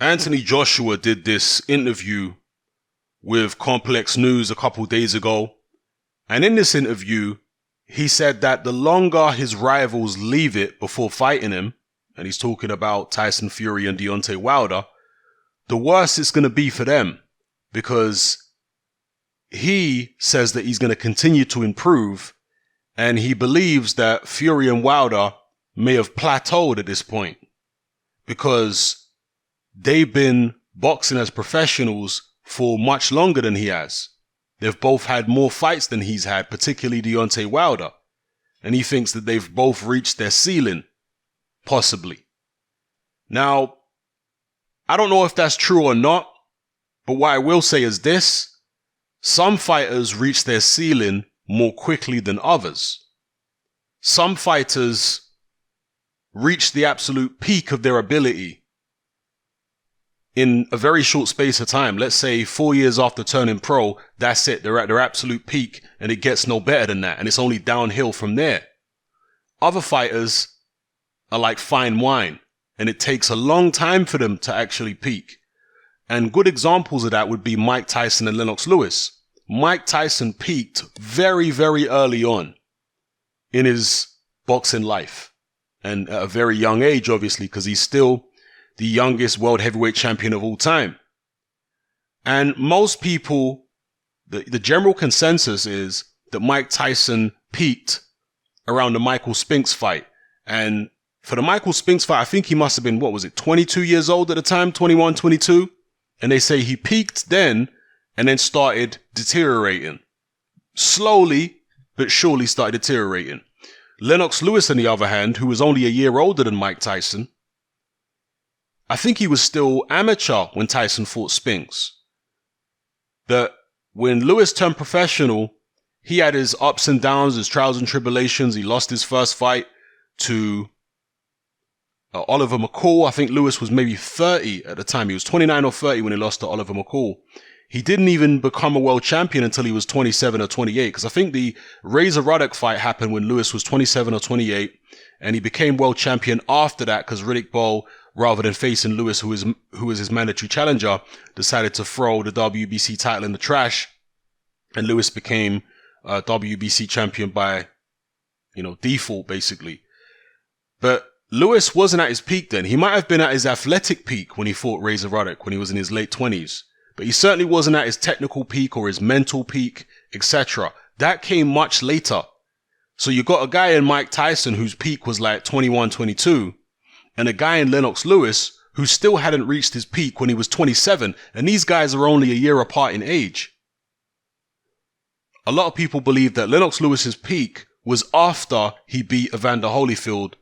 Anthony Joshua did this interview with Complex News a couple days ago. And in this interview, he said that the longer his rivals leave it before fighting him, and he's talking about Tyson Fury and Deontay Wilder, the worse it's going to be for them, because he says that he's going to continue to improve, and he believes that Fury and Wilder may have plateaued at this point because they've been boxing as professionals for much longer than he has. They've both had more fights than he's had, particularly Deontay Wilder. And he thinks that they've both reached their ceiling, possibly. Now, I don't know if that's true or not, but what I will say is this: some fighters reach their ceiling more quickly than others. Some fighters reach the absolute peak of their ability in a very short space of time. Let's say 4 years after turning pro, that's it. They're at their absolute peak and it gets no better than that. And it's only downhill from there. Other fighters are like fine wine and it takes a long time for them to actually peak. And good examples of that would be Mike Tyson and Lennox Lewis. Mike Tyson peaked very, very early on in his boxing life. And at a very young age, obviously, because he's still the youngest world heavyweight champion of all time. And most people, the general consensus is that Mike Tyson peaked around the Michael Spinks fight. And for the Michael Spinks fight, I think he must have been, 22 years old at the time, 21, 22. And they say he peaked then and then started deteriorating. Slowly, but surely started deteriorating. Lennox Lewis, on the other hand, who was only a year older than Mike Tyson, I think he was still amateur when Tyson fought Spinks. That when Lewis turned professional, he had his ups and downs, his trials and tribulations. He lost his first fight to Oliver McCall. I think Lewis was maybe 30 at the time. He was 29 or 30 when he lost to Oliver McCall. He didn't even become a world champion until he was 27 or 28, because I think the Razor Ruddock fight happened when Lewis was 27 or 28, and he became world champion after that because Riddick Bowe, rather than facing Lewis, who is his mandatory challenger, decided to throw the WBC title in the trash, and Lewis became WBC champion by, default, basically. But Lewis wasn't at his peak then. He might have been at his athletic peak when he fought Razor Ruddock when he was in his late 20s. But he certainly wasn't at his technical peak or his mental peak, etc. That came much later. So you got a guy in Mike Tyson whose peak was like 21, 22, and a guy in Lennox Lewis who still hadn't reached his peak when he was 27, and these guys are only a year apart in age. A lot of people believe that Lennox Lewis's peak was after he beat Evander Holyfield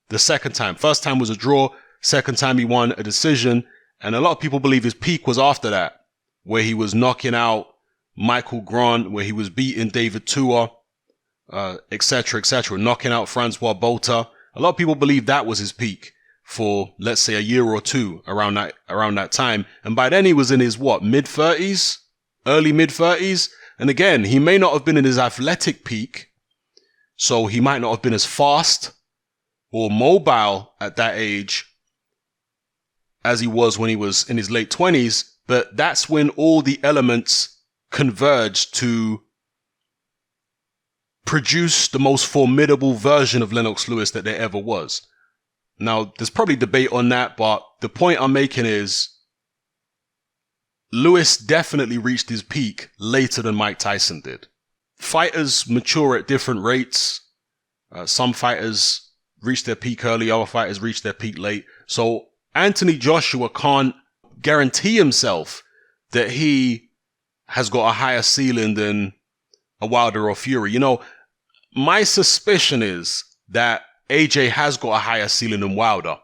the second time. First time was a draw, second time he won a decision, and a lot of people believe his peak was after that, where he was knocking out Michael Grant, where he was beating David Tua, etc., knocking out Francois Botha. A lot of people believe that was his peak for, let's say, a year or two around that time. And by then he was in his, mid-30s? Early mid-30s? And again, he may not have been in his athletic peak, so he might not have been as fast or mobile at that age as he was when he was in his late 20s, but that's when all the elements converged to produce the most formidable version of Lennox Lewis that there ever was. Now, there's probably debate on that, but the point I'm making is Lewis definitely reached his peak later than Mike Tyson did. Fighters mature at different rates. Some fighters reach their peak early, other fighters reach their peak late. So Anthony Joshua can't guarantee himself that he has got a higher ceiling than a Wilder or Fury. My suspicion is that AJ has got a higher ceiling than Wilder,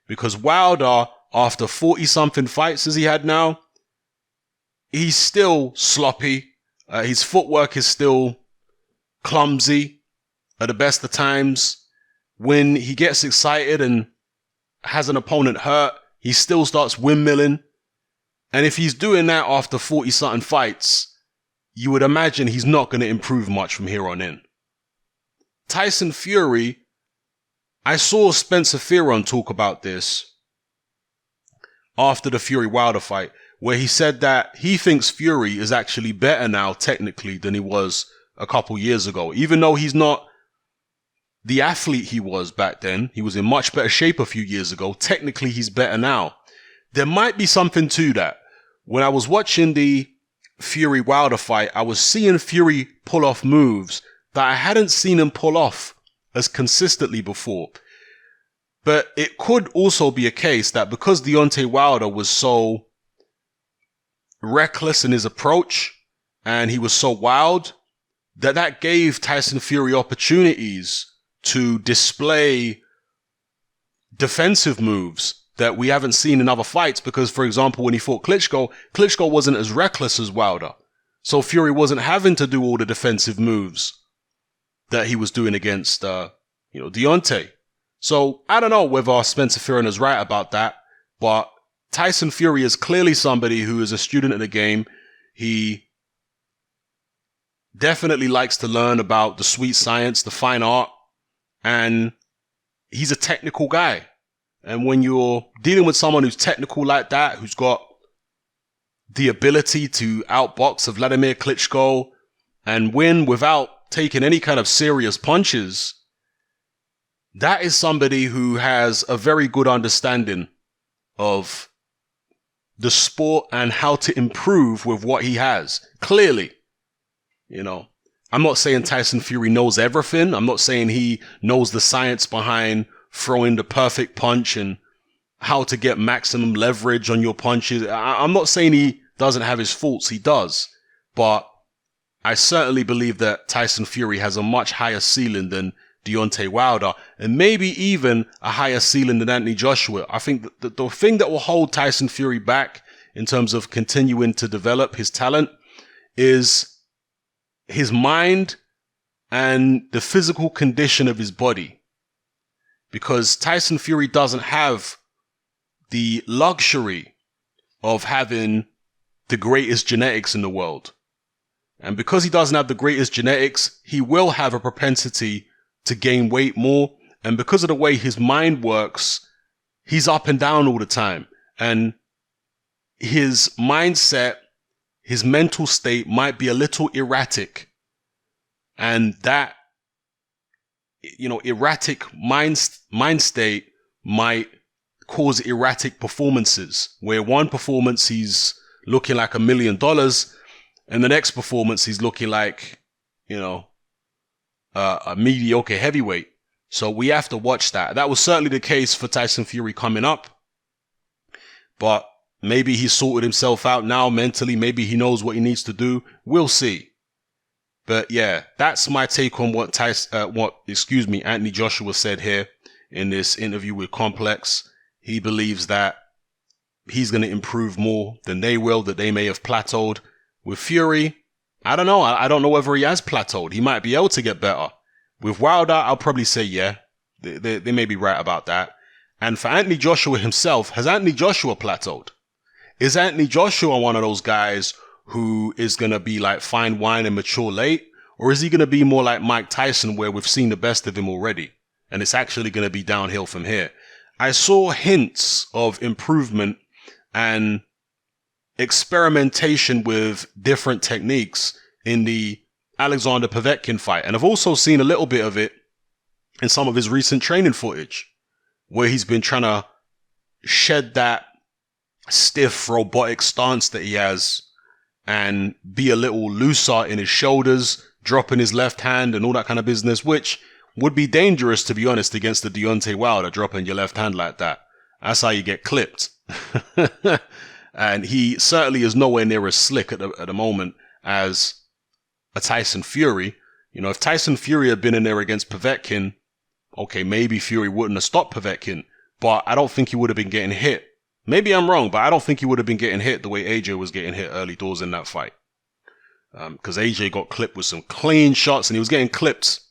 because Wilder, after 40-something fights as he had now, he's still sloppy. His footwork is still clumsy at the best of times. When he gets excited and has an opponent hurt, he still starts windmilling. And if he's doing that after 40-something fights, you would imagine he's not going to improve much from here on in. Tyson Fury, I saw Spencer Fearon talk about this, after the Fury Wilder fight, where he said that he thinks Fury is actually better now technically than he was a couple years ago. Even though he's not the athlete he was back then, he was in much better shape a few years ago. Technically, he's better now. There might be something to that. When I was watching the Fury Wilder fight, I was seeing Fury pull off moves that I hadn't seen him pull off as consistently before. But it could also be a case that because Deontay Wilder was so reckless in his approach and he was so wild, that gave Tyson Fury opportunities to display defensive moves that we haven't seen in other fights. Because, for example, when he fought Klitschko wasn't as reckless as Wilder. So Fury wasn't having to do all the defensive moves that he was doing against, Deontay. So I don't know whether Spencer Fearon is right about that, but Tyson Fury is clearly somebody who is a student of the game. He definitely likes to learn about the sweet science, the fine art, and he's a technical guy. And when you're dealing with someone who's technical like that, who's got the ability to outbox a Vladimir Klitschko and win without taking any kind of serious punches, that is somebody who has a very good understanding of the sport and how to improve with what he has. Clearly, I'm not saying Tyson Fury knows everything. I'm not saying he knows the science behind throwing the perfect punch and how to get maximum leverage on your punches. I'm not saying he doesn't have his faults. He does. But I certainly believe that Tyson Fury has a much higher ceiling than Deontay Wilder, and maybe even a higher ceiling than Anthony Joshua. I think the thing that will hold Tyson Fury back in terms of continuing to develop his talent is his mind and the physical condition of his body. Because Tyson Fury doesn't have the luxury of having the greatest genetics in the world. And because he doesn't have the greatest genetics, he will have a propensity to gain weight more. And because of the way his mind works, he's up and down all the time. And his mindset, his mental state might be a little erratic. And that, erratic mind state might cause erratic performances, where one performance he's looking like $1 million, and the next performance he's looking like, a mediocre heavyweight. So we have to watch that. That was certainly the case for Tyson Fury coming up. But maybe he's sorted himself out now mentally. Maybe he knows what he needs to do. We'll see. But yeah, that's my take on what Anthony Joshua said here in this interview with Complex. He believes that he's going to improve more than they will, that they may have plateaued. With Fury, I don't know. I don't know whether he has plateaued. He might be able to get better. With Wilder, I'll probably say yeah. They may be right about that. And for Anthony Joshua himself, has Anthony Joshua plateaued? Is Anthony Joshua one of those guys who is going to be like fine wine and mature late? Or is he going to be more like Mike Tyson, where we've seen the best of him already and it's actually going to be downhill from here? I saw hints of improvement and experimentation with different techniques in the Alexander Povetkin fight. And I've also seen a little bit of it in some of his recent training footage, where he's been trying to shed that stiff robotic stance that he has and be a little looser in his shoulders, dropping his left hand and all that kind of business, which would be dangerous, to be honest, against the Deontay Wilder, dropping your left hand like that. That's how you get clipped. And he certainly is nowhere near as slick at the moment as a Tyson Fury. If Tyson Fury had been in there against Povetkin, okay, maybe Fury wouldn't have stopped Povetkin, but I don't think he would have been getting hit. Maybe I'm wrong, but I don't think he would have been getting hit the way AJ was getting hit early doors in that fight. Because AJ got clipped with some clean shots, and he was getting clipped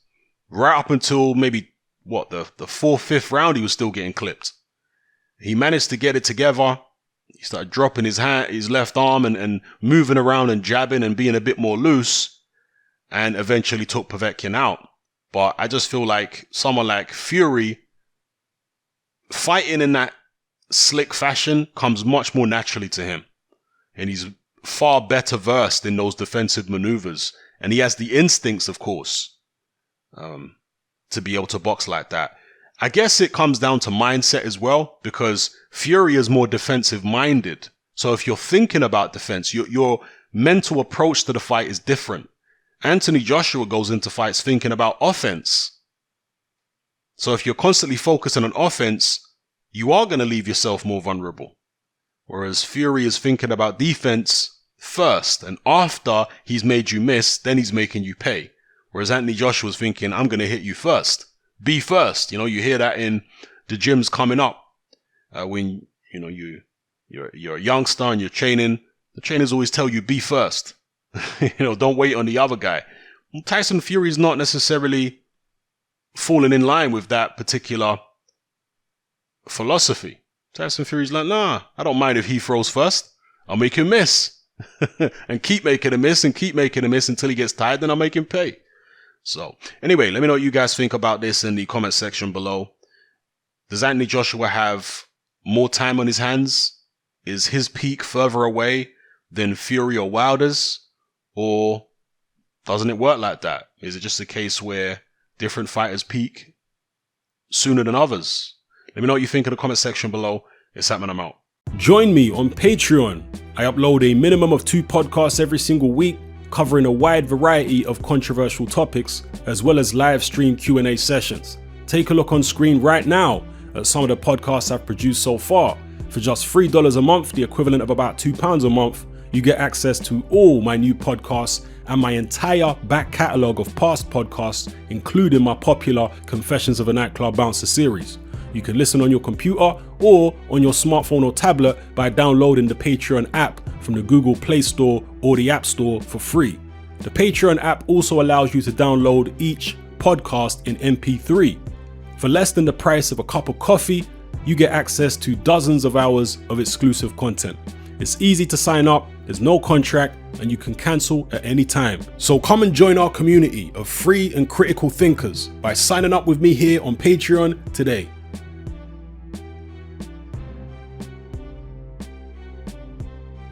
right up until maybe, the fourth, fifth round, he was still getting clipped. He managed to get it together. He started dropping his left arm and moving around and jabbing and being a bit more loose, and eventually took Povetkin out. But I just feel like someone like Fury fighting in that slick fashion comes much more naturally to him. And he's far better versed in those defensive maneuvers. And he has the instincts, of course, to be able to box like that. I guess it comes down to mindset as well, because Fury is more defensive minded. So if you're thinking about defense, your mental approach to the fight is different. Anthony Joshua goes into fights thinking about offense. So if you're constantly focusing on offense, you are going to leave yourself more vulnerable. Whereas Fury is thinking about defense first, and after he's made you miss, then he's making you pay. Whereas Anthony Joshua's thinking, I'm going to hit you first. Be first. You hear that in the gyms coming up. When, you're a youngster and you're training, the trainers always tell you, be first. Don't wait on the other guy. Tyson Fury is not necessarily falling in line with that particular philosophy. Tyson Fury's like, nah, I don't mind if he throws first. I'll make him miss. And keep making him miss and keep making him miss until he gets tired, then I'll make him pay. So, anyway, let me know what you guys think about this in the comment section below. Does Anthony Joshua have more time on his hands? Is his peak further away than Fury or Wilder's? Or doesn't it work like that? Is it just a case where different fighters peak sooner than others? Let me know what you think in the comment section below. It's Satman, I'm out. Join me on Patreon. I upload a minimum of 2 podcasts every single week, covering a wide variety of controversial topics, as well as live stream Q&A sessions. Take a look on screen right now at some of the podcasts I've produced so far. For just $3 a month, the equivalent of about £2 a month, you get access to all my new podcasts and my entire back catalogue of past podcasts, including my popular Confessions of a Nightclub Bouncer series. You can listen on your computer or on your smartphone or tablet by downloading the Patreon app from the Google Play Store or the App Store for free. The Patreon app also allows you to download each podcast in MP3. For less than the price of a cup of coffee, you get access to dozens of hours of exclusive content. It's easy to sign up, there's no contract, and you can cancel at any time. So come and join our community of free and critical thinkers by signing up with me here on Patreon today.